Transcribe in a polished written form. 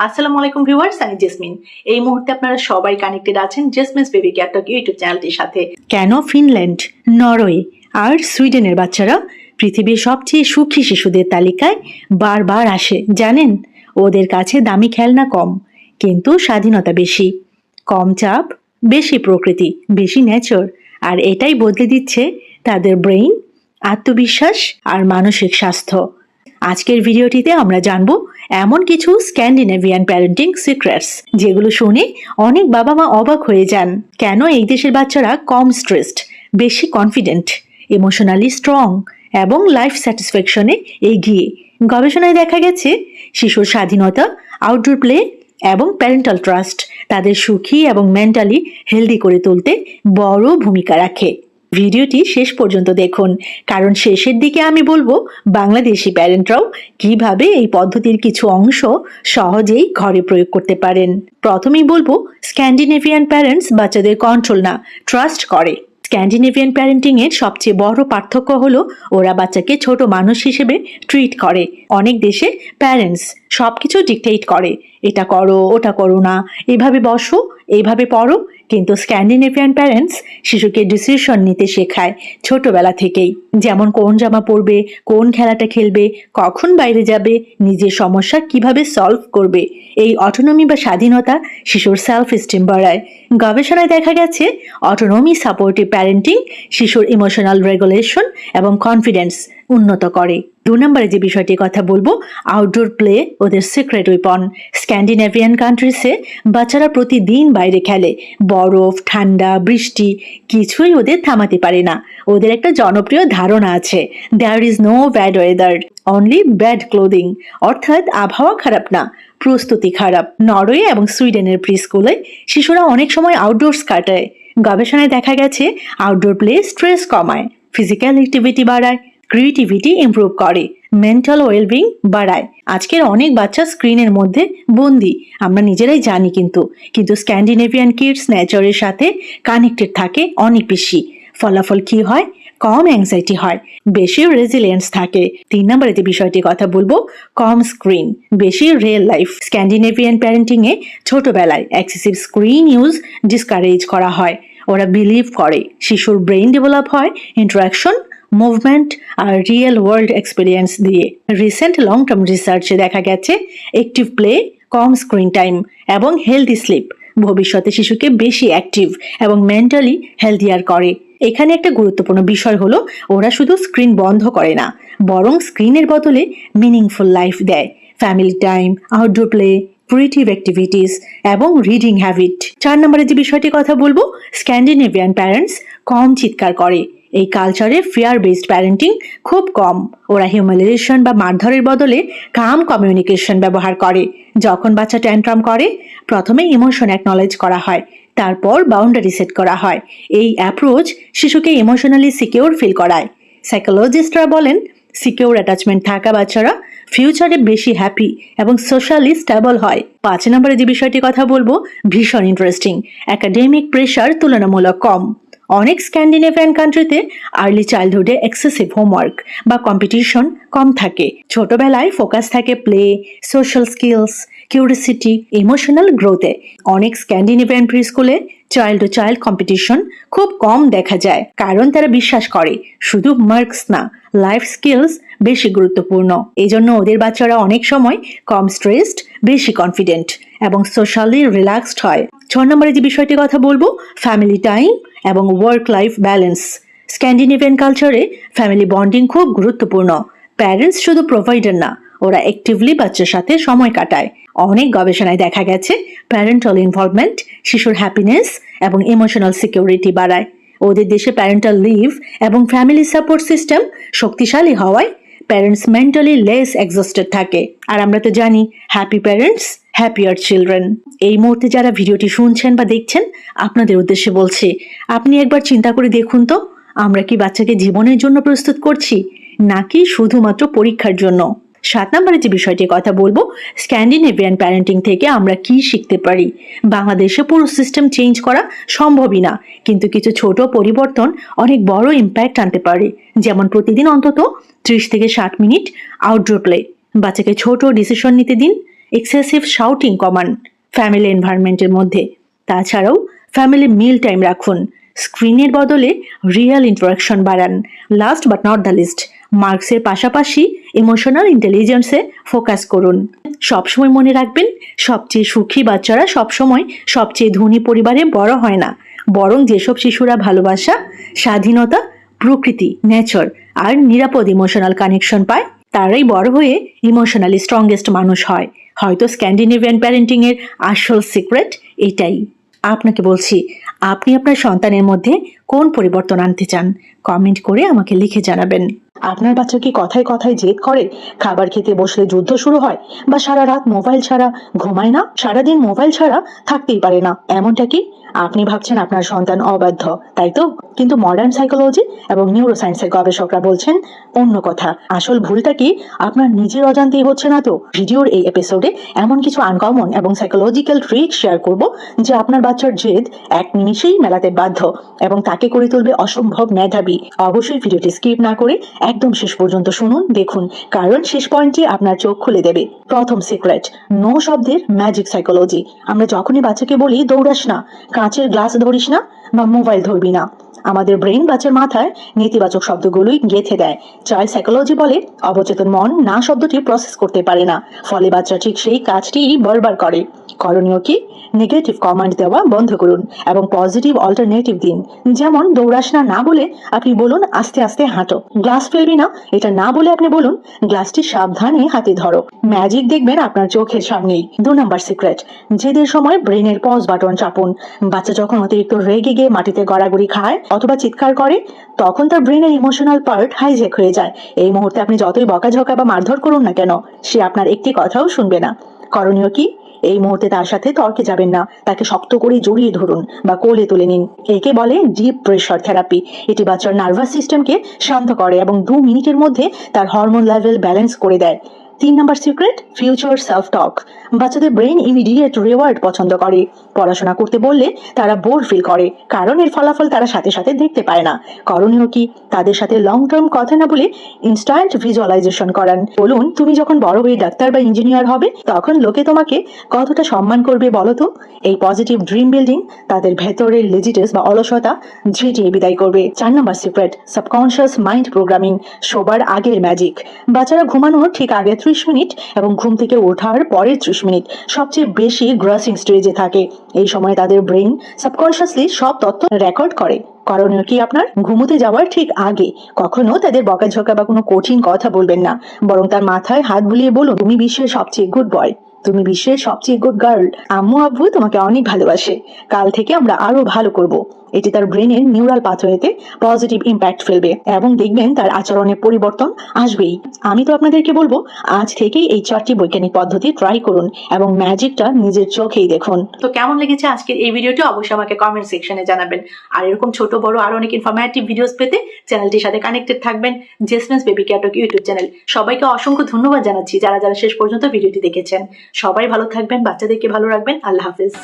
আসসালামু আলাইকুম ভিউয়ার্স, আমি জেসমিন। এই মুহূর্তে আপনারা সবাই কানেক্টেড আছেন জেসমিনস বেবি কেয়ার টক ইউটিউব চ্যানেলটির সাথে। কেন ফিনল্যান্ড, নরওয়ে আর সুইডেনের বাচ্চারা পৃথিবীর সবচেয়ে সুখী শিশুদের তালিকায় বারবার আসে জানেন? ওদের কাছে দামি খেলনা কম, কিন্তু স্বাধীনতা বেশি। কম চাপ, বেশি প্রকৃতি, বেশি নেচার। আর এটাই বদলে দিচ্ছে তাদের ব্রেইন, আত্মবিশ্বাস আর মানসিক স্বাস্থ্য। আজকের ভিডিওটিতে আমরা জানবো এমন কিছু স্ক্যান্ডিনেভিয়ান প্যারেন্টিং সিক্রেটস যেগুলো শুনে অনেক বাবা মা অবাক হয়ে যান। কেন এই দেশের বাচ্চারা কম স্ট্রেসড, বেশি কনফিডেন্ট, ইমোশনালি স্ট্রং এবং লাইফ স্যাটিসফ্যাকশনে এগিয়ে। গবেষণায় দেখা গেছে শিশুর স্বাধীনতা, আউটডোর প্লে এবং প্যারেন্টাল ট্রাস্ট তাদের সুখী এবং মেন্টালি হেলদি করে তুলতে বড় ভূমিকা রাখে। ভিডিওটি শেষ পর্যন্ত দেখুন, কারণ শেষের দিকে আমি বলবো বাংলাদেশি প্যারেন্টরাও কিভাবে এই পদ্ধতির কিছু অংশ সহজেই ঘরে প্রয়োগ করতে পারেন। প্রথমেই বলবো স্ক্যান্ডিনেভিয়ান প্যারেন্টস বাচ্চাদের কন্ট্রোল না, ট্রাস্ট করে। স্ক্যান্ডিনেভিয়ান প্যারেন্টিং এর সবচেয়ে বড় পার্থক্য হলো ওরা বাচ্চাকে ছোট মানুষ হিসেবে ট্রিট করে। অনেক দেশে প্যারেন্টস সবকিছু ডিকটেট করে, এটা করো, ওটা করো না, এভাবে বসো, এইভাবে পড়ো। কিন্তু স্ক্যান্ডিনেভিয়ান প্যারেন্টস শিশুকে ডিসিশন নিতে শেখায় ছোটবেলা থেকেই, যেমন কোন জামা পরবে, কোন খেলাটা খেলবে, কখন বাইরে যাবে, নিজের সমস্যা কিভাবে সলভ করবে। এই অটোনমি বা স্বাধীনতা শিশুর সেলফ এস্টিম বাড়ায়। গবেষণায় দেখা গেছে অটোনমি সাপোর্টিভ প্যারেন্টিং শিশুর ইমোশনাল রেগুলেশন এবং কনফিডেন্স উন্নত করে। 2 নম্বরে যে বিষয়টির কথা বলবো, আউটডোর প্লে ওদের সিক্রেট ওয়েপন। স্ক্যান্ডিনেভিয়ান কান্ট্রিজে বাচ্চারা প্রতিদিন বাইরে খেলে। বরফ, ঠান্ডা, বৃষ্টি কিছুই ওদের থামাতে পারে না। ওদের একটা জনপ্রিয় ধারণা আছে, there is no bad weather, only bad clothing. অর্থাৎ আবহাওয়া খারাপ না, প্রস্তুতি খারাপ। নরওয়ে এবং সুইডেনের প্রি স্কুলে শিশুরা অনেক সময় আউটডোরস কাটায়। গবেষণায় দেখা গেছে আউটডোর প্লে স্ট্রেস কমায়, ফিজিক্যাল অ্যাক্টিভিটি বাড়ায়, ক্রিয়েটিভিটি ইমপ্রুভ করে, মেন্টাল ওয়েলবিং বাড়ায়। আজকের অনেক বাচ্চা স্ক্রিনের মধ্যে বন্দি, আমরা নিজেরাই জানি, কিন্তু স্ক্যান্ডিনেভিয়ান কিডস নেচারের সাথে কানেক্টেড থাকে অনেক বেশি। ফলাফল কি হয়? কম অ্যাংজাইটি হয়, বেশি রেজিলিয়েন্স থাকে। 3 নম্বরে যে বিষয়টির কথা বলবো, কম স্ক্রিন, বেশি রিয়েল লাইফ। স্ক্যান্ডিনেভিয়ান প্যারেন্টিং এ ছোটবেলায় এক্সেসিভ স্ক্রিন ইউজ ডিসকারেজ করা হয়। ওরা বিলিভ করে শিশুর ব্রেইন ডেভেলপ হয় ইন্টারাকশন, মুভমেন্ট আর রিয়েল ওয়ার্ল্ড এক্সপিরিয়েন্স দিয়ে। রিসেন্ট লং টার্ম রিসার্চে দেখা গেছে অ্যাক্টিভ প্লে, কম স্ক্রিন টাইম এবং হেলদি স্লিপ ভবিষ্যতে শিশুকে বেশি অ্যাক্টিভ এবং মেন্টালি হেলদিয়ার করে। এখানে একটা গুরুত্বপূর্ণ বিষয় হলো ওরা শুধু স্ক্রিন বন্ধ করে না, বরং স্ক্রিনের বদলে মিনিংফুল লাইফ দেয়। Family time, outdoor play, creative activities এবং রিডিং হ্যাবিট। 4 নম্বরে যে বিষয়টির কথা বলবো, স্ক্যান্ডিনেভিয়ান প্যারেন্টস কম চিৎকার করে। এই কালচারে ফিয়ার বেসড প্যারেন্টিং খুব কম। ওরা হিউমিলিয়েশন বা মারধরের বদলে কাম কমিউনিকেশন ব্যবহার করে। যখন বাচ্চা ট্যান্ট্রাম করে, প্রথমে ইমোশন অ্যাকনলেজ করা হয়, তারপর বাউন্ডারি সেট করা হয়। এই অ্যাপ্রোচ শিশুকে ইমোশনালি সিকিউর ফিল করায়। সাইকোলজিস্টরা বলেন সিকিউর অ্যাটাচমেন্ট থাকা বাচ্চারা ফিউচারে বেশি হ্যাপি এবং সোশ্যালি স্টেবল হয়। 5 নম্বরে যে বিষয়টির কথা বলবো ভীষণ ইন্টারেস্টিং, একাডেমিক প্রেশার তুলনামূলক কম। অনেক স্ক্যান্ডিনেভিয়ান কান্ট্রিতে আর্লি চাইল্ডহুডে এক্সেসিভ হোমওয়ার্ক বা কম্পিটিশন কম থাকে। ছোটবেলায় ফোকাস থাকে play, social skills, curiosity, emotional গ্রোথে। অনেক স্ক্যান্ডিনেভিয়ান প্রি স্কুলে চাইল্ড টু চাইল্ড কম্পিটিশন খুব কম দেখা যায়, কারণ তারা বিশ্বাস করে শুধু মার্কস না, লাইফ স্কিলস বেশি গুরুত্বপূর্ণ। এই জন্য ওদের বাচ্চারা অনেক সময় কম স্ট্রেসড, বেশি কনফিডেন্ট এবং সোশ্যালি রিল্যাক্সড হয়। 6 নম্বরে যে বিষয়টির কথা বলবো, ফ্যামিলি টাইম এবং ওয়ার্ক লাইফ ব্যালেন্স। স্ক্যান্ডিনেভিয়ান কালচারে ফ্যামিলি বন্ডিং খুব গুরুত্বপূর্ণ। প্যারেন্টস শুধু প্রোভাইডার না, ওরা অ্যাক্টিভলি বাচ্চার সাথে সময় কাটায়। অনেক গবেষণায় দেখা গেছে প্যারেন্টাল ইনভলভমেন্ট শিশুর হ্যাপিনেস এবং ইমোশনাল সিকিউরিটি বাড়ায়। ওদের দেশে প্যারেন্টাল লিভ এবং ফ্যামিলি সাপোর্ট সিস্টেম শক্তিশালী হওয়ায় প্যারেন্টস মেন্টালি লেস এক্সস্টেড থাকে। আর আমরা তো জানি হ্যাপি প্যারেন্টস হ্যাপিয়ার চিলড্রেন। এই মুহূর্তে যারা ভিডিওটি শুনছেন বা দেখছেন, আপনাদের উদ্দেশ্যে বলছি, আপনি একবার চিন্তা করে দেখুন তো, আমরা কি বাচ্চাকে জীবনের জন্য প্রস্তুত করছি নাকি শুধুমাত্র পরীক্ষার জন্য? 7 নম্বরে যে বিষয়টির কথা বলবো, স্ক্যান্ডিনেভিয়ান প্যারেন্টিং থেকে আমরা কি শিখতে পারি। বাংলাদেশে পুরো সিস্টেম চেঞ্জ করা সম্ভবই না, কিন্তু কিছু ছোট পরিবর্তন অনেক বড় ইম্প্যাক্ট আনতে পারে। যেমন প্রতিদিন অন্তত 30 থেকে 60 মিনিট আউটডোর প্লে, বাচ্চাকে ছোট ডিসিশন নিতে দিন, এক্সেসিভ শাউটিং কমান ফ্যামিলি এনভায়রনমেন্টের মধ্যে। তাছাড়াও ফ্যামিলি মিল টাইম রাখুন, স্ক্রিনের বদলে রিয়েল ইন্টারাকশন বাড়ান। Last but not the least, মার্কসের পাশাপাশি ইমোশনাল ইন্টেলিজেন্সে ফোকাস করুন। সবসময় মনে রাখবেন, সবচেয়ে সুখী বাচ্চারা সবসময় সবচেয়ে ধনী পরিবারে বড় হয় না, বরং যেসব শিশুরা ভালোবাসা, স্বাধীনতা, প্রকৃতি, নেচার আর নিরাপদ ইমোশনাল কানেকশন পায় তারাই বড় হয়ে ইমোশনালি স্ট্রংগেস্ট মানুষ হয়। হয়তো স্ক্যান্ডিনেভিয়ান প্যারেন্টিং এর আসল সিক্রেট এটাই। আপনাকে বলছি, আপনি আপনার সন্তানের মধ্যে কোন পরিবর্তন আনতে চান? কমেন্ট করে আমাকে লিখে জানাবেন। আপনার বাচ্চা কি কথায় কথায় জেদ করে, খাবার খেতে বসলে যুদ্ধ শুরু হয়, বা সারা রাত মোবাইল ছাড়া ঘুমায় না, সারাদিন মোবাইল ছাড়া থাকতেই পারে না, এমনটা কি? আপনি ভাবছেন আপনার সন্তান অবাধ্য, তাই তো? কিন্তু মডার্ন সাইকোলজি এবং নিউরোসায়েন্সের গবেষকরা বলছেন অন্য কথা। আসল ভুলটা কি আপনার নিজের অজান্তেই হচ্ছে না তো? ভিডিওর এই এপিসোডে এমন কিছু আনকমন এবং সাইকোলজিক্যাল ট্রিক শেয়ার করব যে আপনার বাচ্চার জেদ এক নিমিষেই মেলাতে বাধ্য এবং তাকে করে তুলবে অসম্ভব মেধাবী। অবশ্যই ভিডিওটি স্কিপ না করে একদম শেষ পর্যন্ত শুনুন, দেখুন, কারণ শেষ পয়েন্টটি আপনার চোখ খুলে দেবে। প্রথম সিক্রেট, নো শব্দের ম্যাজিক সাইকোলজি। আমরা যখনই বাচ্চাকে বলি দৌড়াস না, কাঁচের গ্লাস ধরিস না, বা মোবাইল ধরবি না, আমাদের ব্রেন বাচ্চার মাথায় নেতিবাচক শব্দগুলোই গেঁথে দেয়। চাইল্ড সাইকোলজি বলে অবচেতন মন না শব্দটি প্রসেস করতে পারে না, ফলে বাচ্চা ঠিক সেই কাজটিই বারবার করে। করণীয় কি? নেগেটিভ কমান্ড দেওয়া বন্ধ করুন এবং পজিটিভ অল্টারনেটিভ দিন। যেমন দৌড়াস না না বলে আপনি বলুন আস্তে আস্তে হাঁটো। গ্লাস ফেলবি না এটা না বলে আপনি বলুন গ্লাসটি সাবধানে হাতে ধরো। ম্যাজিক দেখবেন আপনার চোখের সামনেই। 2 নাম্বার সিক্রেট, জেদের সময় ব্রেনের পজ বাটন চাপুন। বাচ্চা যখন অতিরিক্ত রেগে গিয়ে মাটিতে গড়াগড়ি খায় অথবা চিৎকার করে, তখন তার ব্রেনের ইমোশনাল পার্ট হাইজ্যাক হয়ে যায়। এই মুহূর্তে আপনি যতই বকাঝকা বা মারধর করুন না কেন, সে আপনার একটি কথাও শুনবে না। করণীয় কি? এই মুহূর্তে তার সাথে তর্কে যাবেন না, তাকে শক্ত করে জড়িয়ে ধরুন বা কোলে তুলে নিন। একে বলে ডিপ প্রেশার থেরাপি। এটি বাচ্চার নার্ভাস সিস্টেমকে শান্ত করে এবং 2 মিনিটের মধ্যে তার হরমোন লেভেল ব্যালেন্স করে দেয়। 3 নাম্বার সিক্রেট, ফিউচার সেলফ টক। বাচ্চাদের ব্রেন ইমিডিয়েট রিওয়ার্ড পছন্দ করে। পড়াশোনা করতে বললে তারা বোর ফিল করে, কারণ এর ফলাফল তারা সাথে সাথে দেখতে পায় না। করণীয় কি? তাদের সাথে লং টার্ম কথা না বলে ইনস্ট্যান্ট ভিজুয়ালাইজেশন করান। বলুন, তুমি যখন বড় হয়ে ডাক্তার বা ইঞ্জিনিয়ার হবে তখন লোকে তোমাকে কতটা সম্মান করবে বলো তো? এই পজিটিভ ড্রিম বিল্ডিং তাদের ভেতরের লেজিটেস বা অলসতা ঝেঁটিয়ে বিদায় করবে। 4 number secret, subconscious mind programming. শোবার আগের ম্যাজিক। বাচ্চারা ঘুমানোর ঠিক আগে 30 মিনিট এবং ঘুম থেকে ওঠার পরের 30 মিনিট সবচেয়ে বেশি গ্রাসিং স্টেজে থাকে। এই সময় তাদের ব্রেন সাবকনশিয়াসলি সব তথ্য রেকর্ড করে। করণীয় কি আপনার? ঘুমোতে যাওয়ার ঠিক আগে কখনো তাদের বকাঝকা বা কোনো কঠিন কথা বলবেন না, বরং তার মাথায় হাত বুলিয়ে বলুন, তুমি বিশ্বের সবচেয়ে গুড বয়, তুমি বিশ্বের সবচেয়ে গুড গার্ল, আম্মু আব্বু তোমাকে অনেক ভালোবাসে, কাল থেকে আমরা আরো ভালো করব। এটি তার ব্রেনের নিউরাল পাথওয়েতে পজিটিভ ইম্প্যাক্ট ফেলবে এবং দেখবেন তার আচরণে পরিবর্তন আসবেই। আমি তো আপনাদেরকে বলবো আজ থেকেই এই 4টি বৈজ্ঞানিক পদ্ধতি ট্রাই করুন এবং ম্যাজিকটা নিজের চোখেই দেখুন। তো কেমন লেগেছে আজকের এই ভিডিওটি অবশ্যই আমাকে কমেন্ট সেকশনে জানাবেন। আর এরকম ছোট বড় আরো অনেক ইনফরমেটিভ ভিডিওস পেতে চ্যানেলটির সাথে কানেক্টেড থাকবেন। Jasmin's baby care talk YouTube channel. সবাইকে অসংখ্য ধন্যবাদ জানাচ্ছি যারা যারা শেষ পর্যন্ত ভিডিওটি দেখেছেন। সবাই ভালো থাকবেন, বাচ্চাদেরকে ভালো রাখবেন। আল্লাহ হাফিজ।